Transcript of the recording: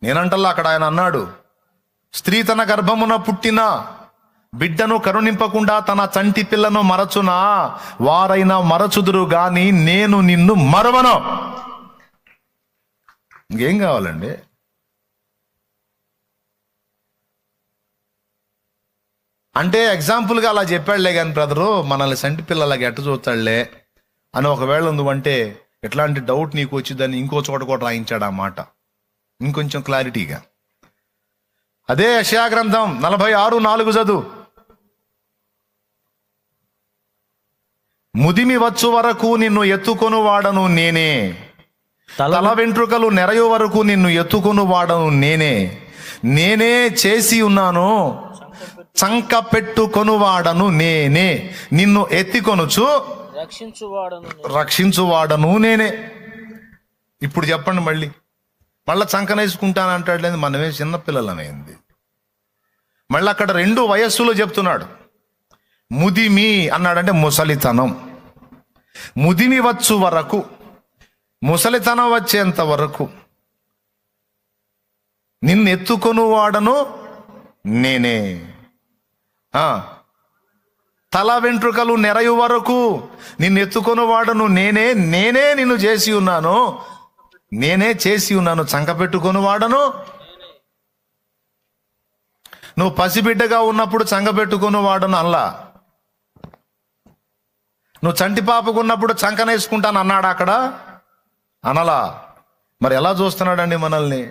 నేనంటల్లా, అక్కడ ఆయన అన్నాడు, స్త్రీ తన గర్భమున పుట్టిన బిడ్డను కరుణింపకుండా తన చంటి పిల్లను మరచునా, వారైనా మరచుదురు గాని నేను నిన్ను మరవను. ఇంకేం కావాలండి? అంటే ఎగ్జాంపుల్గా అలా చెప్పాడులే కానీ బ్రదరు, మనల్ని చంటి పిల్లలకి ఎట్ట చూస్తాడులే అని ఒకవేళ నువ్వంటే ఎట్లాంటి డౌట్ నీకు వచ్చిందని ఇంకో చోట కూడా రాయించాడు ఆ మాట ఇంకొంచెం క్లారిటీగా. అదే యెషయా గ్రంథం 46:4 చదువు. ముదిమి వచ్చు వరకు నిన్ను ఎత్తుకొను వాడను నేనే, తల వెంట్రుకలు నెరయు వరకు నిన్ను ఎత్తుకొను వాడను నేనే, నేనే చేసి ఉన్నాను, చంక పెట్టుకొనువాడను నేనే, నిన్ను ఎత్తికొనుచు రక్షించువాడను నేనే. ఇప్పుడు చెప్పండి, మళ్ళా చంకనేసుకుంటానంటాడు లేదు, మనమే చిన్నపిల్లలమైంది. మళ్ళీ అక్కడ 2 వయస్సులో చెప్తున్నాడు. ముదిమి అన్నాడంటే ముసలితనం. ముదిమి వచ్చు వరకు, ముసలితనం వచ్చేంత వరకు నిన్ను ఎత్తుకొను వాడను నేనే. తల వెంట్రుకలు నెరయు వరకు నిన్ను ఎత్తుకొని వాడను నేనే, నేనే నిన్ను చేసి ఉన్నాను, నేనే చేసి ఉన్నాను, చంక పెట్టుకొని వాడను. నువ్వు పసిబిడ్డగా ఉన్నప్పుడు చంక పెట్టుకొని వాడను అల్లా. నువ్వు చంటి పాపకు ఉన్నప్పుడు చంకనేసుకుంటాను అన్నాడు అక్కడ, అనలా. మరి ఎలా చూస్తున్నాడండి మనల్ని?